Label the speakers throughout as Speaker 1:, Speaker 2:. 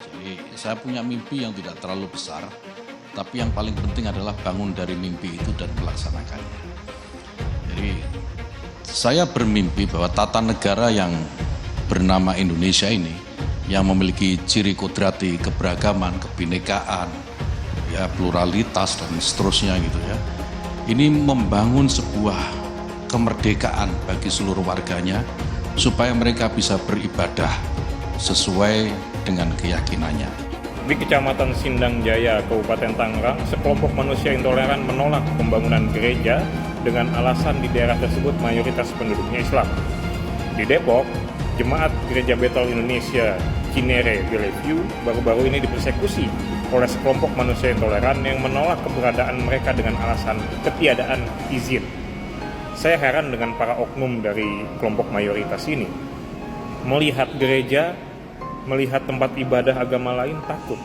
Speaker 1: Jadi saya punya mimpi yang tidak terlalu besar, tapi yang paling penting adalah bangun dari mimpi itu dan melaksanakannya. Jadi saya bermimpi bahwa tata negara yang bernama Indonesia ini, yang memiliki ciri kodrati keberagaman, kebinekaan, ya pluralitas dan seterusnya gitu ya. Ini membangun sebuah kemerdekaan bagi seluruh warganya supaya mereka bisa beribadah sesuai dengan keyakinannya.
Speaker 2: Di Kecamatan Sindang Jaya, Kabupaten Tangerang, sekelompok manusia intoleran menolak pembangunan gereja dengan alasan di daerah tersebut mayoritas penduduknya Islam. Di Depok, Jemaat Gereja Bethel Indonesia Cinere Bellevue baru-baru ini dipersekusi oleh sekelompok manusia intoleran yang menolak keberadaan mereka dengan alasan ketiadaan izin. Saya heran dengan para oknum dari kelompok mayoritas ini. Melihat gereja, melihat tempat ibadah agama lain takut,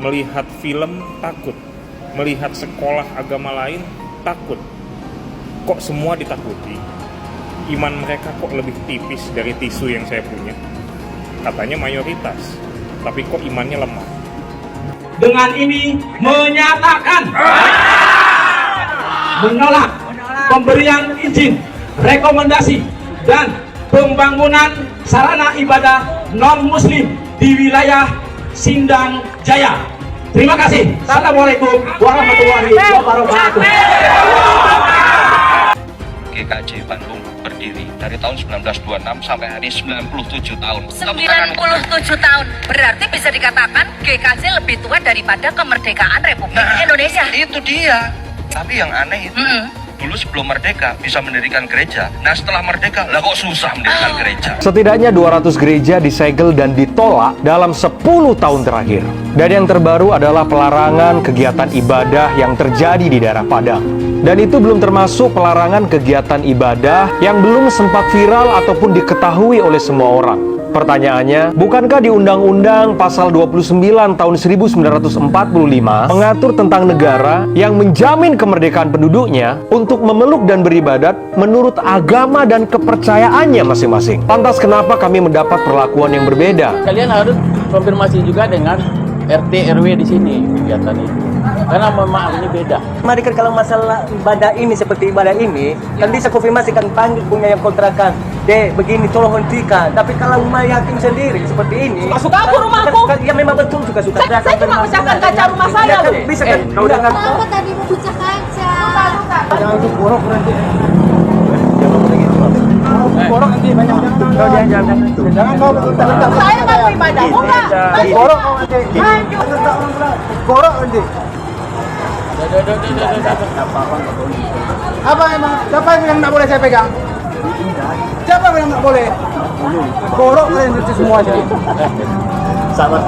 Speaker 2: melihat film takut, melihat sekolah agama lain takut. Kok semua ditakuti? Iman mereka kok lebih tipis dari tisu yang saya punya? Katanya mayoritas, tapi kok imannya lemah?
Speaker 3: Dengan ini menyatakan menolak pemberian izin, rekomendasi, dan pembangunan sarana ibadah non-muslim di wilayah Sindang Jaya. Terima kasih. Assalamualaikum warahmatullahi wabarakatuh.
Speaker 4: GKJ Bandung berdiri dari tahun 1926 sampai hari 97 tahun.
Speaker 5: 97 tahun, berarti bisa dikatakan GKJ lebih tua daripada kemerdekaan Republik Indonesia.
Speaker 4: Itu dia. Tapi yang aneh itu, dulu sebelum merdeka bisa mendirikan gereja. Nah setelah merdeka, lah kok susah mendirikan gereja.
Speaker 6: Setidaknya 200 gereja disegel dan ditolak dalam 10 tahun terakhir. Dan yang terbaru adalah pelarangan kegiatan ibadah yang terjadi di daerah Padang. Dan itu belum termasuk pelarangan kegiatan ibadah yang belum sempat viral ataupun diketahui oleh semua orang. Pertanyaannya, bukankah di Undang-Undang Pasal 29 tahun 1945 mengatur tentang negara yang menjamin kemerdekaan penduduknya untuk memeluk dan beribadat menurut agama dan kepercayaannya masing-masing? Lantas kenapa kami mendapat perlakuan yang berbeda?
Speaker 7: Kalian harus konfirmasi juga dengan RT RW di sini kegiatan ini. Karena memang ini beda.
Speaker 8: Mari kan kalau masalah ibadah ini seperti ibadah ini, kan bisa konfirmasikan panggil punya yang kontrakan. Dek, begini tolong hentikan. Tapi kalau rumah yatim sendiri seperti ini,
Speaker 9: suka aku rumahku.
Speaker 8: Ya memang betul suka-suka.
Speaker 9: Saya cuma pecahkan kaca rumah saya.
Speaker 8: Bisa kan? Kau dengar?
Speaker 10: Kenapa tadi mau pecah kaca?
Speaker 8: Jangan untuk borok nanti. Borok nanti banyak. Jangan kau letak.
Speaker 9: Saya nggak beribadah, mau nggak?
Speaker 8: Borok kau nanti. Borok nanti. Apa emang? Siapa yang bilang tak boleh saya pegang? Siapa yang bilang tak boleh? Borok kalian itu semuanya.
Speaker 7: Sabar.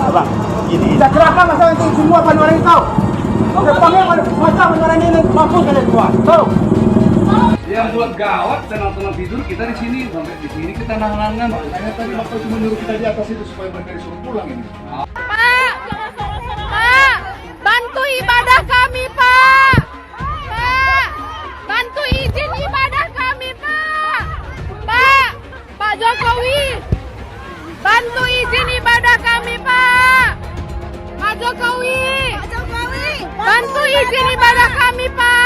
Speaker 7: Abang, gini.
Speaker 8: Saya kerahkan masalah itu semua panuran itu tahu. Depannya macam panuran ini mampus kalian semua. Tahu?
Speaker 11: Yang buat gawat tenang-tenang tidur kita di sini, sampai di sini kita nahan-nahan. Saya tadi bapak cuma nyuruh kita di atas itu supaya mereka disuruh pulang ini.
Speaker 9: Pak, bantu ibadah kami, Pak. Pak, bantu izin ibadah kami, Pak. Pak Jokowi, bantu izin ibadah kami, Pak. Pak Jokowi, bantu izin ibadah kami, Pak.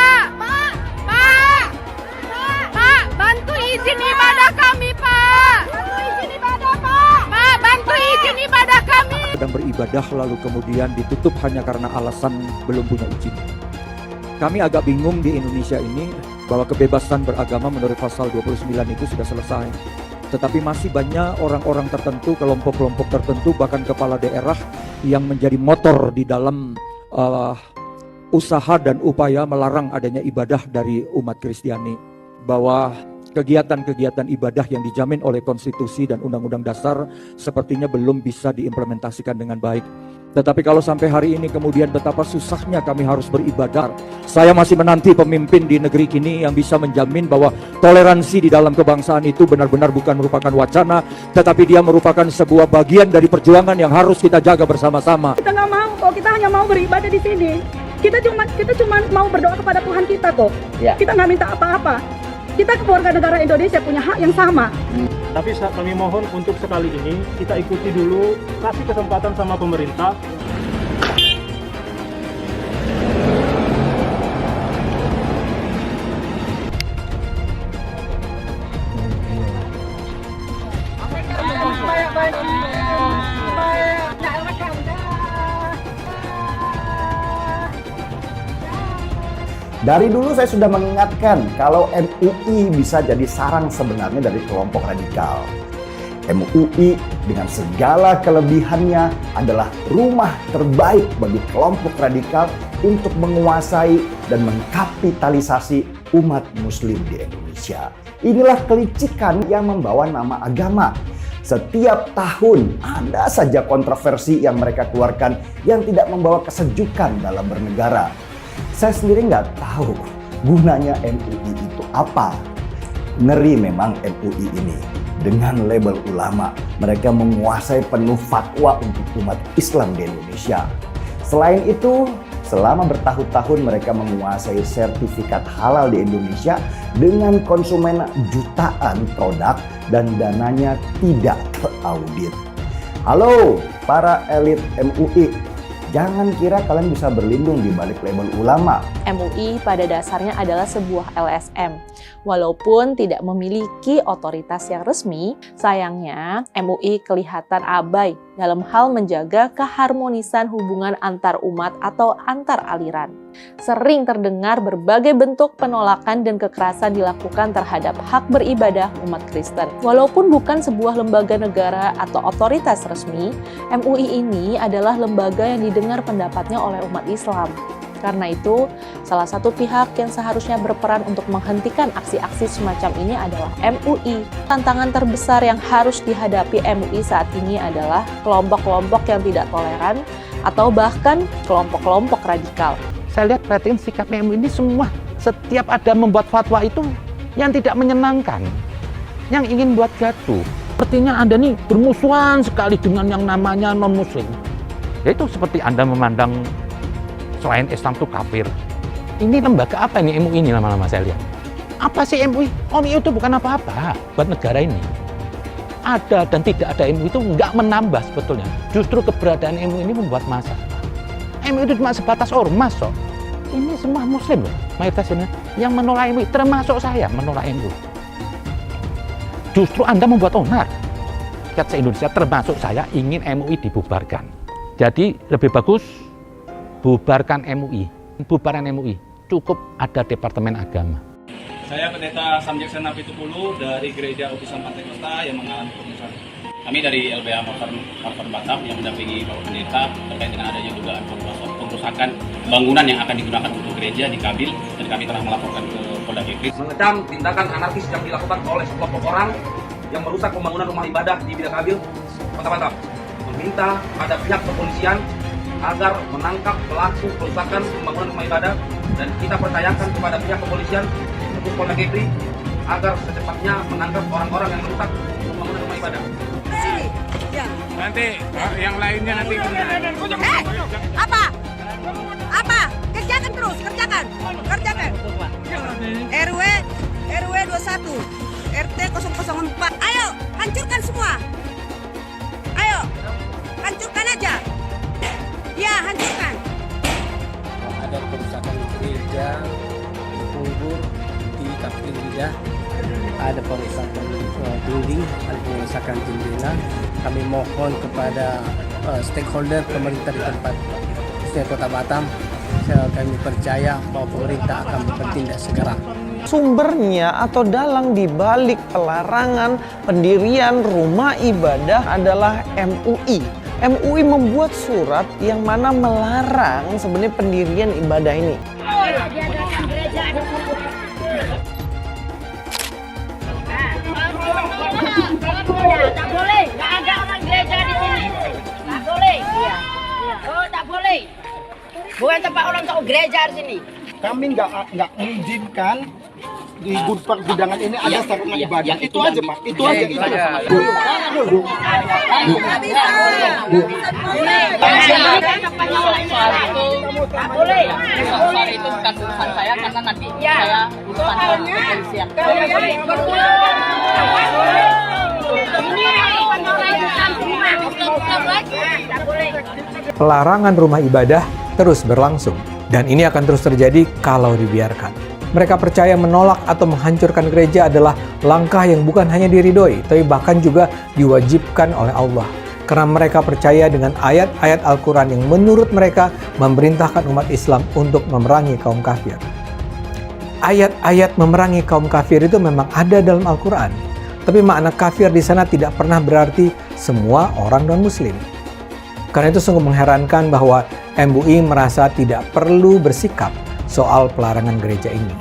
Speaker 9: Bantu izin ibadah kami, Pak. Bantu izin ibadah kami.
Speaker 12: Sedang beribadah lalu kemudian ditutup hanya karena alasan belum punya izin. Kami agak bingung di Indonesia ini bahwa kebebasan beragama menurut pasal 29 itu sudah selesai. Tetapi masih banyak orang-orang tertentu, kelompok-kelompok tertentu, bahkan kepala daerah yang menjadi motor di dalam usaha dan upaya melarang adanya ibadah dari umat Kristiani. Bahwa kegiatan-kegiatan ibadah yang dijamin oleh konstitusi dan undang-undang dasar sepertinya belum bisa diimplementasikan dengan baik. Tetapi kalau sampai hari ini kemudian betapa susahnya kami harus beribadah. Saya masih menanti pemimpin di negeri ini yang bisa menjamin bahwa toleransi di dalam kebangsaan itu benar-benar bukan merupakan wacana, tetapi dia merupakan sebuah bagian dari perjuangan yang harus kita jaga bersama-sama.
Speaker 9: Kita nggak mau kok, kita hanya mau beribadah di sini. Kita cuma mau berdoa kepada Tuhan kita kok. Kita nggak minta apa-apa. Kita keluarga negara Indonesia punya hak yang sama.
Speaker 13: Tapi kami mohon untuk sekali ini kita ikuti dulu, kasih kesempatan sama pemerintah.
Speaker 14: Dari dulu saya sudah mengingatkan kalau MUI bisa jadi sarang sebenarnya dari kelompok radikal. MUI dengan segala kelebihannya adalah rumah terbaik bagi kelompok radikal untuk menguasai dan mengkapitalisasi umat muslim di Indonesia. Inilah kelicikan yang membawa nama agama. Setiap tahun ada saja kontroversi yang mereka keluarkan yang tidak membawa kesejukan dalam bernegara. Saya sendiri nggak tahu gunanya MUI itu apa. Ngeri memang MUI ini. Dengan label ulama, mereka menguasai penuh fatwa untuk umat Islam di Indonesia. Selain itu, selama bertahun-tahun mereka menguasai sertifikat halal di Indonesia dengan konsumen jutaan produk dan dananya tidak teraudit. Halo para elit MUI, jangan kira kalian bisa berlindung di balik label ulama.
Speaker 15: MUI pada dasarnya adalah sebuah LSM. Walaupun tidak memiliki otoritas yang resmi, sayangnya MUI kelihatan abai dalam hal menjaga keharmonisan hubungan antar umat atau antar aliran. Sering terdengar berbagai bentuk penolakan dan kekerasan dilakukan terhadap hak beribadah umat Kristen. Walaupun bukan sebuah lembaga negara atau otoritas resmi, MUI ini adalah lembaga yang didengar pendapatnya oleh umat Islam. Karena itu, salah satu pihak yang seharusnya berperan untuk menghentikan aksi-aksi semacam ini adalah MUI. Tantangan terbesar yang harus dihadapi MUI saat ini adalah kelompok-kelompok yang tidak toleran atau bahkan kelompok-kelompok radikal.
Speaker 16: Saya lihat perhatian sikap MUI ini semua, setiap ada membuat fatwa itu yang tidak menyenangkan, yang ingin buat gaduh. Sepertinya Anda nih bermusuhan sekali dengan yang namanya non-muslim. Yaitu seperti Anda memandang selain Islam itu kafir. Ini lembaga apa ini MUI ini lama-lama saya lihat? Apa sih MUI? MUI itu bukan apa-apa buat negara ini. Ada dan tidak ada MUI itu nggak menambah sebetulnya. Justru keberadaan MUI ini membuat masalah. MUI itu cuma sebatas ormas kok. Ini semua muslim loh, mayoritas ini yang menolak MUI, termasuk saya menolak MUI. Justru Anda membuat onar. Rakyat se-Indonesia termasuk saya ingin MUI dibubarkan. Jadi lebih bagus bubarkan MUI, bubaran MUI, cukup ada Departemen Agama.
Speaker 17: Saya Pendeta Samjaksana Pitupulu dari Gereja Utusan Pantai Kosta yang mengalami perusahaan. Kami dari LBH Martor Batam yang mendampingi Bapak Pendeta terkait dengan adanya dugaan pengrusakan bangunan yang akan digunakan untuk gereja di Kabil, dan kami telah melaporkan ke Polda Kepri.
Speaker 3: Mengecam tindakan anarkis yang dilakukan oleh sekelompok orang yang merusak pembangunan rumah ibadah di Bida Kabil, Kota Batam. Meminta pada pihak kepolisian agar menangkap pelaku perusakan pembangunan rumah ibadah, dan kita percayakan kepada pihak kepolisian untuk Polda Kepri agar secepatnya menangkap orang-orang yang merusak pembangunan rumah ibadah.
Speaker 2: Nanti yang lainnya nanti.
Speaker 5: Apa? Apa? Kerjakan terus, kerjakan. RW 21, RT 004. Ayo, hancurkan semua. Ayo, hancurkan aja. Ya, hancurkan.
Speaker 8: Ada kerusakan gereja, kubur di Kapil Bida, ada perusakan dinding, ada perusakan jendela. Kami mohon kepada stakeholder pemerintah di tempat Kota Batam, kami percaya bahwa pemerintah akan bertindak segera.
Speaker 18: Sumbernya atau dalang di balik pelarangan pendirian rumah ibadah adalah MUI. MUI membuat surat yang mana melarang sebenarnya pendirian ibadah ini.
Speaker 5: Tak boleh, nggak ada orang gereja di sini. Tak boleh. Iya. Oh, tak boleh. Bukan tempat orang tahu gereja di sini.
Speaker 19: Kami nggak mengizinkan di pergudangan ini ada sarana ibadah. Itu aja, Pak. Itu aja.
Speaker 5: Tak boleh.
Speaker 7: Soal itu bukan urusan saya karena nanti saya urusan kepolisian.
Speaker 6: Pelarangan rumah ibadah terus berlangsung, dan ini akan terus terjadi kalau dibiarkan. Mereka percaya menolak atau menghancurkan gereja adalah langkah yang bukan hanya diridhoi, tapi bahkan juga diwajibkan oleh Allah. Karena mereka percaya dengan ayat-ayat Al-Quran yang menurut mereka memerintahkan umat Islam untuk memerangi kaum kafir. Ayat-ayat memerangi kaum kafir itu memang ada dalam Al-Quran, tapi makna kafir di sana tidak pernah berarti semua orang non-Muslim. Karena itu sungguh mengherankan bahwa MUI merasa tidak perlu bersikap soal pelarangan gereja ini.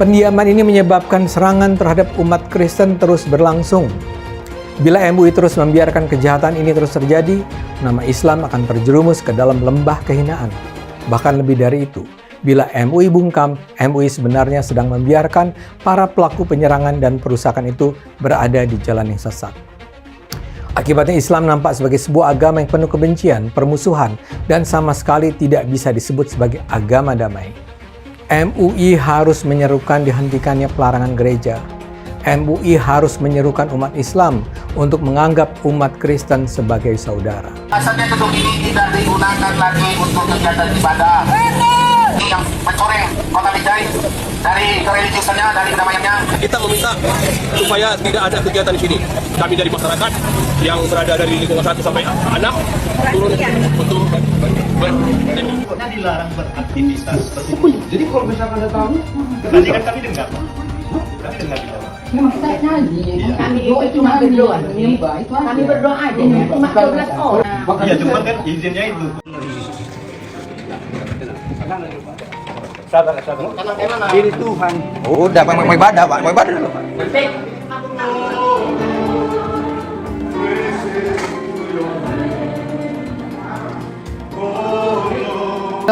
Speaker 6: Pendiaman ini menyebabkan serangan terhadap umat Kristen terus berlangsung. Bila MUI terus membiarkan kejahatan ini terus terjadi, nama Islam akan terjerumus ke dalam lembah kehinaan. Bahkan lebih dari itu, bila MUI bungkam, MUI sebenarnya sedang membiarkan para pelaku penyerangan dan perusakan itu berada di jalan yang sesat. Akibatnya Islam nampak sebagai sebuah agama yang penuh kebencian, permusuhan, dan sama sekali tidak bisa disebut sebagai agama damai. MUI harus menyerukan dihentikannya pelarangan gereja. MUI harus menyerukan umat Islam untuk menganggap umat Kristen sebagai saudara.
Speaker 3: Asalnya gedung ini tidak digunakan lagi untuk kegiatan ibadah. Yang mencoreng kota Binjai dari kereligiusannya, dari kedamaiannya. Kita meminta supaya tidak ada kegiatan di sini. Kami dari masyarakat yang berada dari lingkungan 1 sampai 6 turun untuk
Speaker 20: Kita dilarang beraktivitas seperti itu. Jadi kalau misalkan ada tamu, tadi kan kami dengar. Kami dengar di bawah.
Speaker 5: Kita nyanyi, kami cuma berdoa, kami berdoa aja, cuma 12 orang.
Speaker 20: Iya, cuma kan izinnya itu. Sabar. Ini Tuhan.
Speaker 4: Udah, mau ibadah, Pak. Mau ibadah dulu, Pak.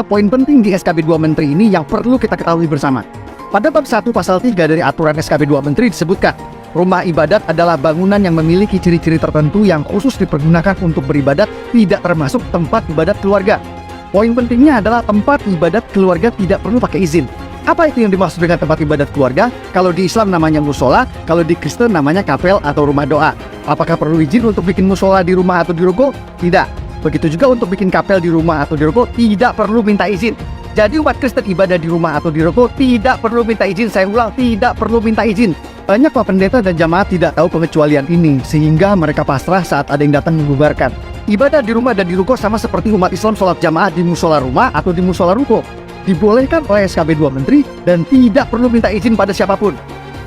Speaker 19: Poin penting di SKB 2 Menteri ini yang perlu kita ketahui bersama. Pada bab 1 pasal 3 dari aturan SKB 2 Menteri disebutkan, rumah ibadat adalah bangunan yang memiliki ciri-ciri tertentu yang khusus dipergunakan untuk beribadat, tidak termasuk tempat ibadat keluarga. Poin pentingnya adalah tempat ibadat keluarga tidak perlu pakai izin. Apa itu yang dimaksud dengan tempat ibadat keluarga? Kalau di Islam namanya musola, kalau di Kristen namanya kapel atau rumah doa. Apakah perlu izin untuk bikin musola di rumah atau di ruko? Tidak. Begitu juga untuk bikin kapel di rumah atau di ruko, tidak perlu minta izin. Jadi umat Kristen ibadah di rumah atau di ruko tidak perlu minta izin. Saya ulang, tidak perlu minta izin. Banyak Pak Pendeta dan jamaat tidak tahu pengecualian ini, sehingga mereka pasrah saat ada yang datang membubarkan. Ibadah di rumah dan di ruko sama seperti umat Islam sholat jamaah di musola rumah atau di musola ruko. Dibolehkan oleh SKB 2 Menteri dan tidak perlu minta izin pada siapapun.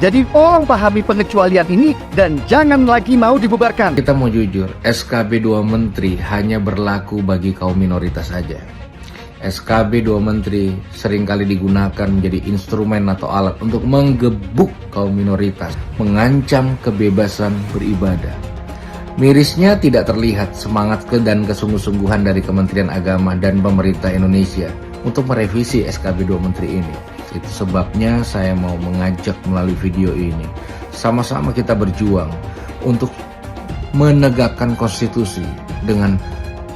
Speaker 19: Jadi tolong pahami pengecualian ini dan jangan lagi mau dibubarkan.
Speaker 16: Kita mau jujur, SKB 2 Menteri hanya berlaku bagi kaum minoritas saja. SKB 2 Menteri seringkali digunakan menjadi instrumen atau alat untuk menggebuk kaum minoritas, mengancam kebebasan beribadah. Mirisnya tidak terlihat semangat dan kesungguh-sungguhan dari Kementerian Agama dan pemerintah Indonesia untuk merevisi SKB 2 Menteri ini. Itu sebabnya saya mau mengajak melalui video ini, sama-sama kita berjuang untuk menegakkan konstitusi dengan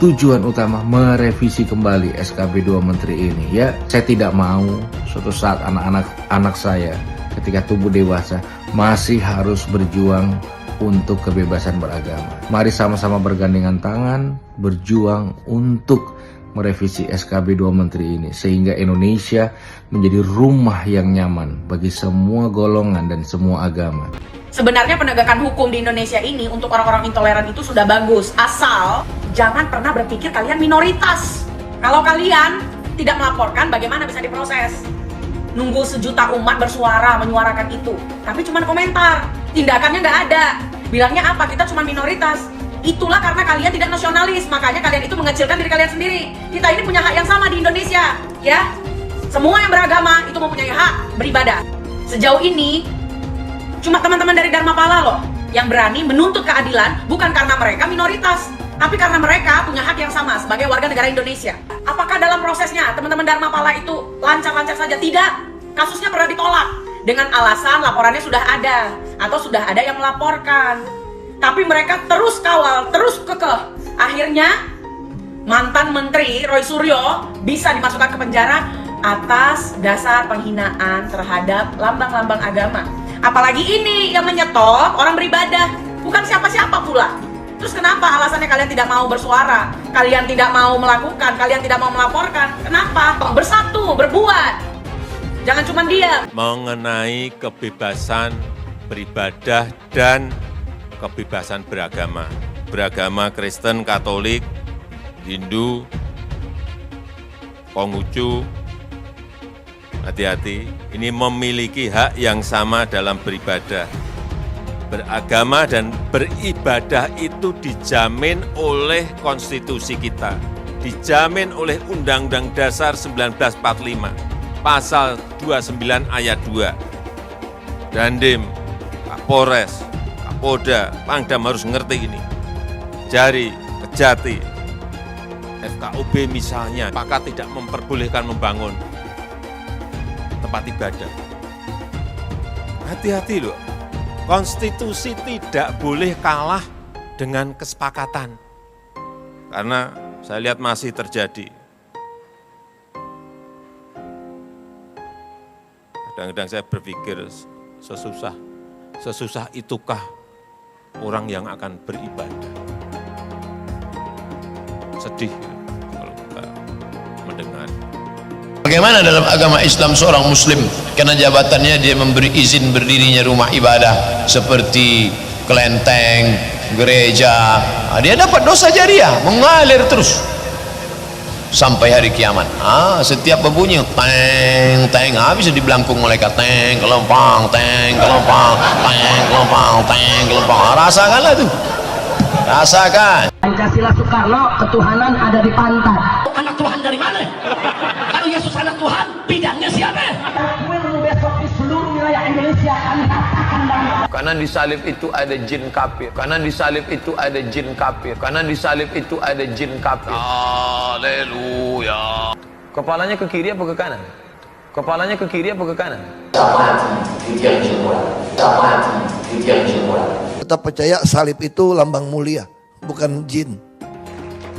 Speaker 16: tujuan utama merevisi kembali SKB 2 Menteri ini. Ya, saya tidak mau suatu saat anak saya ketika tumbuh dewasa masih harus berjuang untuk kebebasan beragama. Mari sama-sama bergandengan tangan, berjuang untuk merevisi SKB 2 Menteri ini, sehingga Indonesia menjadi rumah yang nyaman bagi semua golongan dan semua agama.
Speaker 21: Sebenarnya penegakan hukum di Indonesia ini untuk orang-orang intoleran itu sudah bagus, asal jangan pernah berpikir kalian minoritas. Kalau kalian tidak melaporkan, bagaimana bisa diproses? Nunggu sejuta umat bersuara, menyuarakan itu, tapi cuma komentar, tindakannya nggak ada. Bilangnya apa? Kita cuma minoritas. Itulah karena kalian tidak nasionalis, makanya kalian itu mengecilkan diri kalian sendiri. Kita ini punya hak yang sama di Indonesia, ya. Semua yang beragama itu mempunyai hak beribadah. Sejauh ini, cuma teman-teman dari Dharma Pala loh yang berani menuntut keadilan, bukan karena mereka minoritas, tapi karena mereka punya hak yang sama sebagai warga negara Indonesia. Apakah dalam prosesnya teman-teman Dharma Pala itu lancar-lancar saja? Tidak. Kasusnya pernah ditolak dengan alasan laporannya sudah ada atau sudah ada yang melaporkan. Tapi mereka terus kawal, terus kekeh. Akhirnya mantan Menteri Roy Suryo bisa dimasukkan ke penjara atas dasar penghinaan terhadap lambang-lambang agama. Apalagi ini yang menyetop orang beribadah. bukan siapa-siapa pula. Terus kenapa alasannya kalian tidak mau bersuara? Kalian tidak mau melakukan, kalian tidak mau melaporkan. Kenapa? Bersatu, berbuat. Jangan cuma diam.
Speaker 1: Mengenai kebebasan beribadah dan kebebasan beragama. Beragama Kristen, Katolik, Hindu, Konghucu, hati-hati, ini memiliki hak yang sama dalam beribadah. Beragama dan beribadah itu dijamin oleh konstitusi kita, dijamin oleh Undang-Undang Dasar 1945, pasal 29 ayat 2. Dandim, Kapolres, Kapolda, Pangdam harus ngerti ini. Jari, Kejati, FKUB misalnya, maka tidak memperbolehkan membangun tempat ibadah. Hati-hati loh. Konstitusi tidak boleh kalah dengan kesepakatan. Karena saya lihat masih terjadi. Kadang-kadang saya berpikir sesusah itukah orang yang akan beribadah. Sedih kalau kita mendengar.
Speaker 22: Bagaimana dalam agama Islam seorang muslim karena jabatannya dia memberi izin berdirinya rumah ibadah seperti kelenteng, gereja, dia dapat dosa jariah mengalir terus sampai hari kiamat. Setiap berbunyi teng teng bisa dibelangkung malaikat, teng kelempang, teng kelempang, teng kelempang, teng kelempang. Rasakanlah tuh, rasakan.
Speaker 23: Pancasila Soekarno, ketuhanan ada di pantat.
Speaker 21: Anak Tuhan dari mana? Kalau Yesus anak Tuhan, bidangnya siapa?
Speaker 23: Besok di seluruh wilayah Indonesia kami katakan bahwa
Speaker 22: Karena di salib itu ada jin kafir. Karena di salib itu ada jin kafir. Karena di salib itu ada jin kafir. Haleluya. Kepalanya ke kiri apa ke kanan? Kepalanya ke kiri apa ke kanan?
Speaker 24: Tetap percaya salib itu lambang mulia, bukan jin.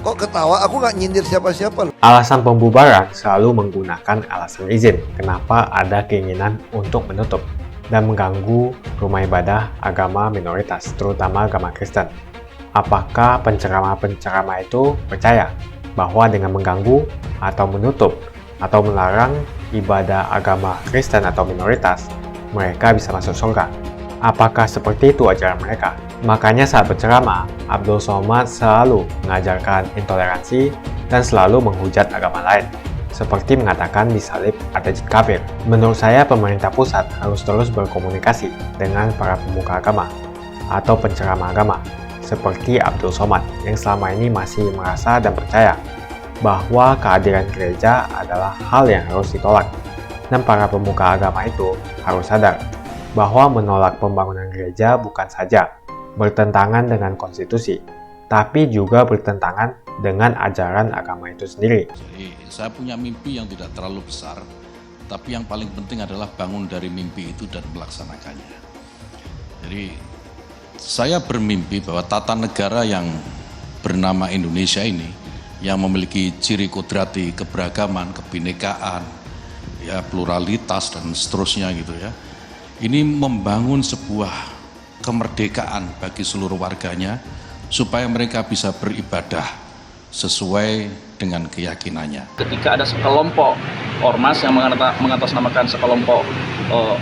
Speaker 24: Kok ketawa? Aku nggak nyindir siapa-siapa.
Speaker 6: Alasan pembubaran selalu menggunakan alasan izin. Kenapa ada keinginan untuk menutup dan mengganggu rumah ibadah agama minoritas, terutama agama Kristen. Apakah penceramah-penceramah itu percaya bahwa dengan mengganggu atau menutup atau melarang ibadah agama Kristen atau minoritas, mereka bisa masuk surga? Apakah seperti itu ajaran mereka? Makanya saat berceramah, Abdul Somad selalu mengajarkan intoleransi dan selalu menghujat agama lain, seperti mengatakan di salib ada jin kafir. Menurut saya, pemerintah pusat harus terus berkomunikasi dengan para pemuka agama atau penceramah agama, seperti Abdul Somad yang selama ini masih merasa dan percaya bahwa kehadiran gereja adalah hal yang harus ditolak. Dan para pemuka agama itu harus sadar bahwa menolak pembangunan gereja bukan saja bertentangan dengan konstitusi, tapi juga bertentangan dengan ajaran agama itu sendiri.
Speaker 25: Jadi saya punya mimpi yang tidak terlalu besar, tapi yang paling penting adalah bangun dari mimpi itu dan melaksanakannya. Jadi saya bermimpi bahwa tata negara yang bernama Indonesia ini, yang memiliki ciri kodrati keberagaman, kebinekaan, ya pluralitas dan seterusnya gitu ya. Ini membangun sebuah kemerdekaan bagi seluruh warganya supaya mereka bisa beribadah sesuai dengan keyakinannya.
Speaker 17: Ketika ada sekelompok ormas yang mengatasnamakan sekelompok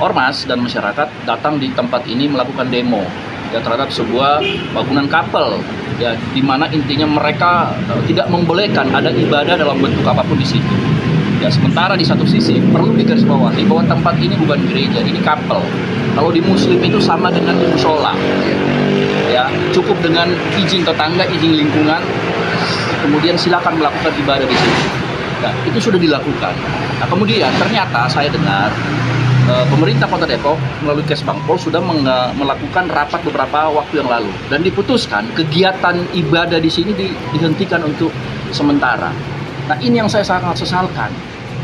Speaker 17: ormas dan masyarakat datang di tempat ini melakukan demo ya terhadap sebuah bangunan kapel ya, di mana intinya mereka tidak membolehkan ada ibadah dalam bentuk apapun di situ. Ya, sementara di satu sisi perlu digarisbawahi bahwa tempat ini bukan gereja, ini kapel. Kalau di Muslim itu sama dengan musola. Ya, cukup dengan izin tetangga, izin lingkungan, kemudian silakan melakukan ibadah di sini. Nah, itu sudah dilakukan. Nah, kemudian ternyata saya dengar pemerintah Kota Depok melalui Kesbangpol sudah melakukan rapat beberapa waktu yang lalu dan diputuskan kegiatan ibadah di sini dihentikan untuk sementara. Nah, ini yang saya sangat sesalkan.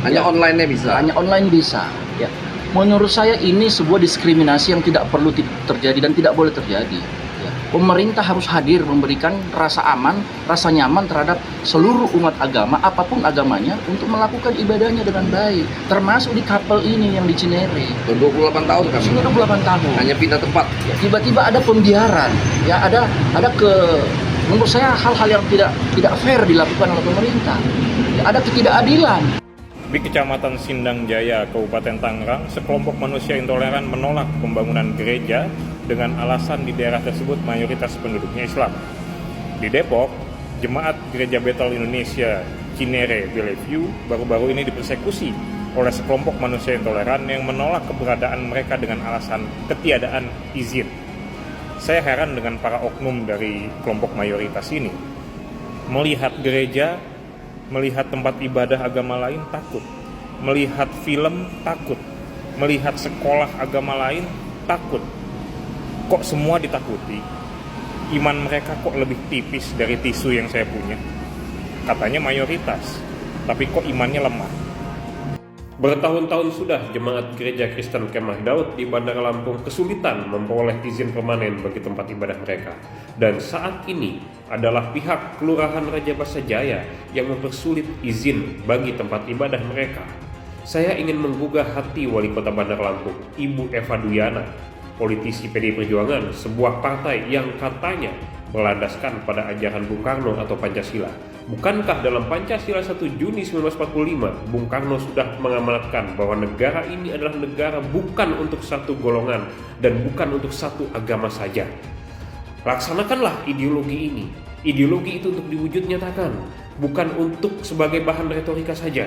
Speaker 17: Hanya online-nya bisa. Hanya online bisa. Ya. Menurut saya ini sebuah diskriminasi yang tidak perlu terjadi dan tidak boleh terjadi. Ya.
Speaker 9: pemerintah harus hadir memberikan rasa aman, rasa nyaman terhadap seluruh umat agama, apapun agamanya, untuk melakukan ibadahnya dengan baik. Termasuk di couple ini yang di Cinere.
Speaker 3: 28 tahun kan?
Speaker 9: Sudah 28 tahun.
Speaker 3: Hanya pindah tempat.
Speaker 9: Tiba-tiba ada pembiaran, ya ada menurut saya hal-hal yang tidak fair dilakukan oleh pemerintah. Ya, ada ketidakadilan.
Speaker 2: Di Kecamatan Sindang Jaya, Kabupaten Tangerang, sekelompok manusia intoleran menolak pembangunan gereja dengan alasan di daerah tersebut mayoritas penduduknya Islam. Di Depok, Jemaat Gereja Bethel Indonesia Cinere Bellevue baru-baru ini dipersekusi oleh sekelompok manusia intoleran yang menolak keberadaan mereka dengan alasan ketiadaan izin. Saya heran dengan para oknum dari kelompok mayoritas ini. Melihat gereja, melihat tempat ibadah agama lain takut, melihat film takut, melihat sekolah agama lain takut. Kok semua ditakuti? Iman mereka kok lebih tipis dari tisu yang saya punya? Katanya mayoritas, tapi kok imannya lemah? Bertahun-tahun sudah Jemaat Gereja Kristen Kemah Daud di Bandar Lampung kesulitan memperoleh izin permanen bagi tempat ibadah mereka. Dan saat ini adalah pihak Kelurahan Raja Basa Jaya yang mempersulit izin bagi tempat ibadah mereka. Saya ingin menggugah hati Wali Kota Bandar Lampung, Ibu Eva Duyana, politisi PDI Perjuangan, sebuah partai yang katanya berlandaskan pada ajaran Bung Karno atau Pancasila. Bukankah dalam Pancasila 1 Juni 1945, Bung Karno sudah mengamanatkan bahwa negara ini adalah negara bukan untuk satu golongan dan bukan untuk satu agama saja. Laksanakanlah ideologi ini. Ideologi itu untuk diwujud nyatakan, bukan untuk sebagai bahan retorika saja.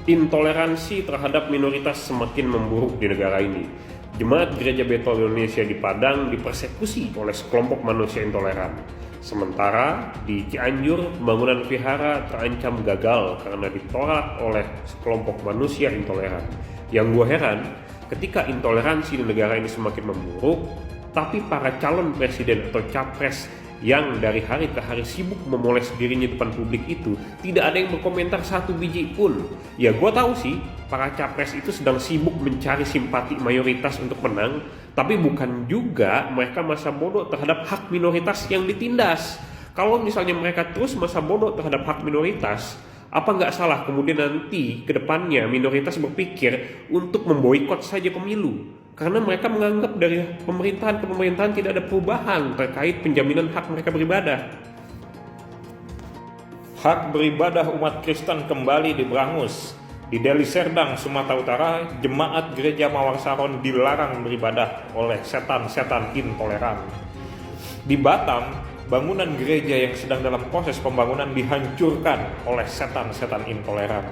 Speaker 2: Intoleransi terhadap minoritas semakin memburuk di negara ini. Jemaat Gereja Bethel Indonesia di Padang dipersekusi oleh sekelompok manusia intoleran. Sementara di Cianjur, pembangunan vihara terancam gagal karena ditolak oleh sekelompok manusia intoleran. Yang gue heran, ketika intoleransi di negara ini semakin memburuk, tapi para calon presiden atau capres yang dari hari ke hari sibuk memoles dirinya depan publik itu, tidak ada yang berkomentar satu biji pun. Ya gue tahu sih, para capres itu sedang sibuk mencari simpati mayoritas untuk menang, tapi bukan juga mereka masa bodoh terhadap hak minoritas yang ditindas. Kalau misalnya mereka terus masa bodoh terhadap hak minoritas, apa nggak salah kemudian nanti ke depannya minoritas berpikir untuk memboikot saja pemilu? Karena mereka menganggap dari pemerintahan ke pemerintahan tidak ada perubahan terkait penjaminan hak mereka beribadah. Hak beribadah umat Kristen kembali diberangus. Di Deli Serdang, Sumatera Utara, Jemaat Gereja Mawar Saron dilarang beribadah oleh setan-setan intoleran. Di Batam, bangunan gereja yang sedang dalam proses pembangunan dihancurkan oleh setan-setan intoleran.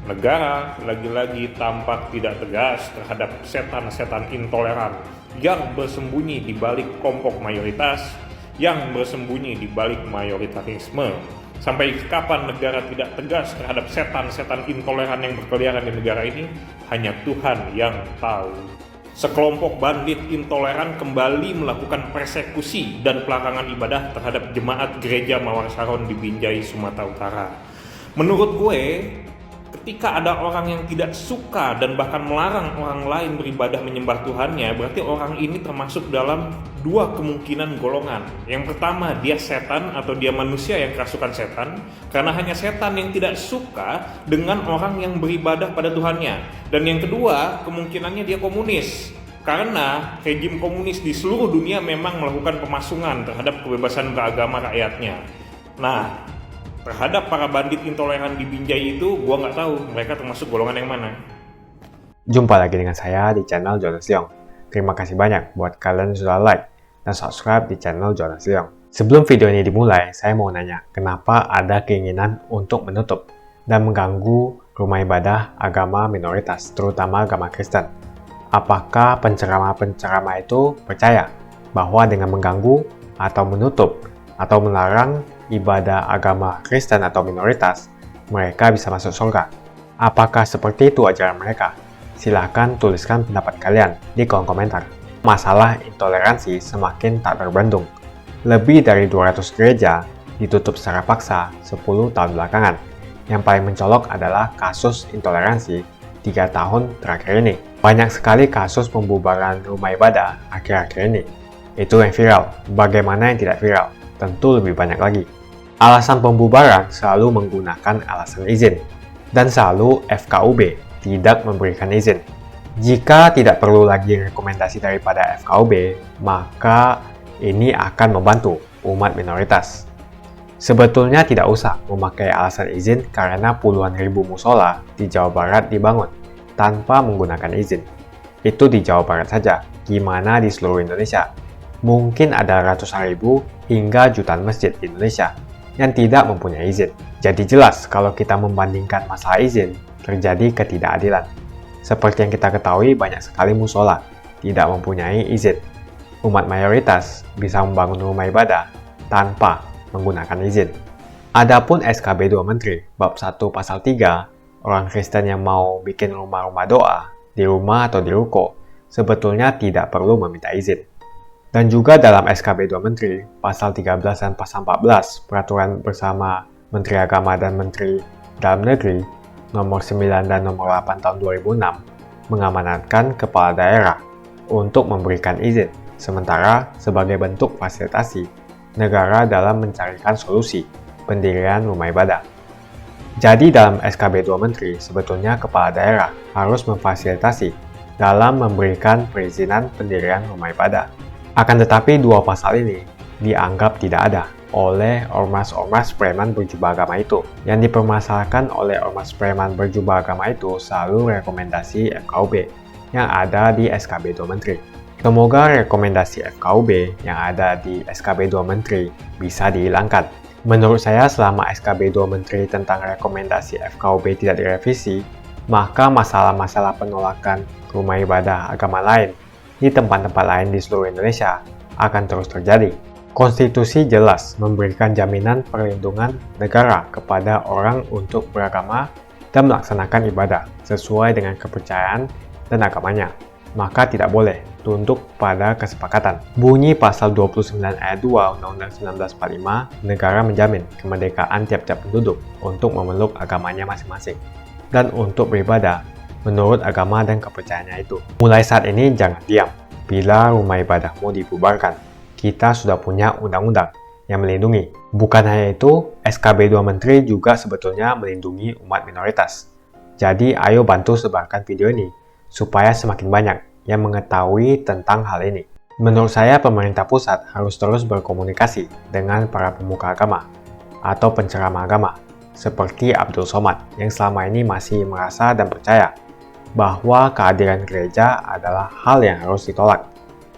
Speaker 2: Negara lagi-lagi tampak tidak tegas terhadap setan-setan intoleran yang bersembunyi di balik kelompok mayoritas, yang bersembunyi di balik mayoritarisme. Sampai kapan negara tidak tegas terhadap setan-setan intoleran yang berkeliaran di negara ini? Hanya Tuhan yang tahu. Sekelompok bandit intoleran kembali melakukan persekusi dan pelarangan ibadah terhadap jemaat gereja Mawar Saron di Binjai, Sumatera Utara. Menurut gue, ketika ada orang yang tidak suka dan bahkan melarang orang lain beribadah menyembah Tuhannya, berarti orang ini termasuk dalam dua kemungkinan golongan. Yang pertama, dia setan atau dia manusia yang kerasukan setan, karena hanya setan yang tidak suka dengan orang yang beribadah pada Tuhannya. Dan yang kedua, kemungkinannya dia komunis, karena rejim komunis di seluruh dunia memang melakukan pemasungan terhadap kebebasan beragama rakyatnya. Nah, terhadap para bandit intoleran di Binjai itu, gua nggak tahu mereka termasuk golongan yang mana.
Speaker 10: Jumpa lagi dengan saya di channel Jonas Leong. Terima kasih banyak buat kalian yang sudah like dan subscribe di channel Jonas Leong. Sebelum video ini dimulai, saya mau nanya, kenapa ada keinginan untuk menutup dan mengganggu rumah ibadah agama minoritas, terutama agama Kristen? Apakah penceramah-penceramah itu percaya bahwa dengan mengganggu atau menutup atau melarang ibadah agama Kristen atau minoritas, mereka bisa masuk surga? Apakah seperti itu ajaran mereka? Silahkan tuliskan pendapat kalian di kolom komentar. Masalah intoleransi semakin tak berbendung. Lebih dari 200 gereja ditutup secara paksa 10 tahun belakangan. Yang paling mencolok adalah kasus intoleransi 3 tahun terakhir ini. Banyak sekali kasus pembubaran rumah ibadah akhir-akhir ini. Itu yang viral. Bagaimana yang tidak viral? Tentu lebih banyak lagi. Alasan pembubaran selalu menggunakan alasan izin, dan selalu FKUB tidak memberikan izin. Jika tidak perlu lagi rekomendasi daripada FKUB, maka ini akan membantu umat minoritas. Sebetulnya tidak usah memakai alasan izin karena puluhan ribu musola di Jawa Barat dibangun tanpa menggunakan izin. Itu di Jawa Barat saja, gimana di seluruh Indonesia? Mungkin ada ratusan ribu hingga jutaan masjid di Indonesia yang tidak mempunyai izin. Jadi jelas kalau kita membandingkan masalah izin, terjadi ketidakadilan. Seperti yang kita ketahui, banyak sekali musola tidak mempunyai izin. Umat mayoritas bisa membangun rumah ibadah tanpa menggunakan izin. Adapun SKB 2 Menteri bab 1 pasal 3, orang Kristen yang mau bikin rumah-rumah doa di rumah atau di ruko sebetulnya tidak perlu meminta izin. Dan juga dalam SKB 2 Menteri, pasal 13 dan pasal 14, Peraturan Bersama Menteri Agama dan Menteri Dalam Negeri, nomor 9 dan nomor 8 tahun 2006, mengamanatkan kepala daerah untuk memberikan izin, sementara sebagai bentuk fasilitasi negara dalam mencarikan solusi pendirian rumah ibadah. Jadi dalam SKB 2 Menteri, sebetulnya kepala daerah harus memfasilitasi dalam memberikan perizinan pendirian rumah ibadah. Akan tetapi dua pasal ini dianggap tidak ada oleh ormas-ormas preman berjubah agama itu. Yang dipermasalahkan oleh ormas preman berjubah agama itu selalu rekomendasi FKUB yang ada di SKB 2 Menteri. Semoga rekomendasi FKUB yang ada di SKB 2 Menteri bisa dihilangkan. Menurut saya selama SKB 2 Menteri tentang rekomendasi FKUB tidak direvisi, maka masalah-masalah penolakan rumah ibadah agama lain di tempat-tempat lain di seluruh Indonesia akan terus terjadi. Konstitusi jelas memberikan jaminan perlindungan negara kepada orang untuk beragama dan melaksanakan ibadah sesuai dengan kepercayaan dan agamanya. Maka tidak boleh tunduk pada kesepakatan. Bunyi pasal 29 ayat 2 Undang-Undang 1945, negara menjamin kemerdekaan tiap-tiap penduduk untuk memeluk agamanya masing-masing dan untuk beribadah menurut agama dan kepercayaannya itu. Mulai saat ini jangan diam. Bila rumah ibadahmu dibubarkan, kita sudah punya undang-undang yang melindungi. Bukan hanya itu, SKB 2 Menteri juga sebetulnya melindungi umat minoritas. Jadi ayo bantu sebarkan video ini supaya semakin banyak yang mengetahui tentang hal ini. Menurut saya pemerintah pusat harus terus berkomunikasi dengan para pemuka agama atau penceramah agama seperti Abdul Somad yang selama ini masih merasa dan percaya bahwa kehadiran gereja adalah hal yang harus ditolak.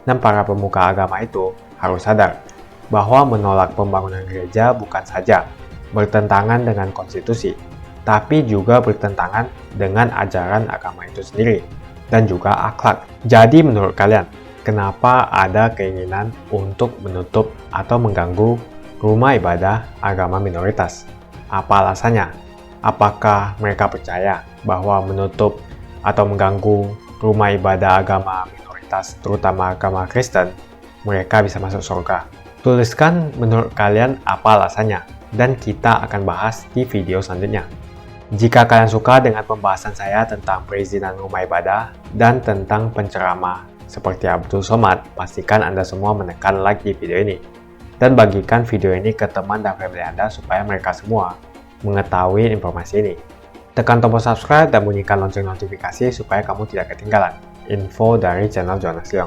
Speaker 10: Dan para pemuka agama itu harus sadar bahwa menolak pembangunan gereja bukan saja bertentangan dengan konstitusi, tapi juga bertentangan dengan ajaran agama itu sendiri dan juga akhlak. Jadi menurut kalian, kenapa ada keinginan untuk menutup atau mengganggu rumah ibadah agama minoritas? Apa alasannya? Apakah mereka percaya bahwa menutup atau mengganggu rumah ibadah agama minoritas, terutama agama Kristen, mereka bisa masuk surga? Tuliskan menurut kalian apa alasannya, dan kita akan bahas di video selanjutnya. Jika kalian suka dengan pembahasan saya tentang perizinan rumah ibadah dan tentang penceramah seperti Abdul Somad, pastikan Anda semua menekan like di video ini. Dan bagikan video ini ke teman dan family Anda supaya mereka semua mengetahui informasi ini. Tekan tombol subscribe dan bunyikan lonceng notifikasi supaya kamu tidak ketinggalan info dari channel Jonas Leong.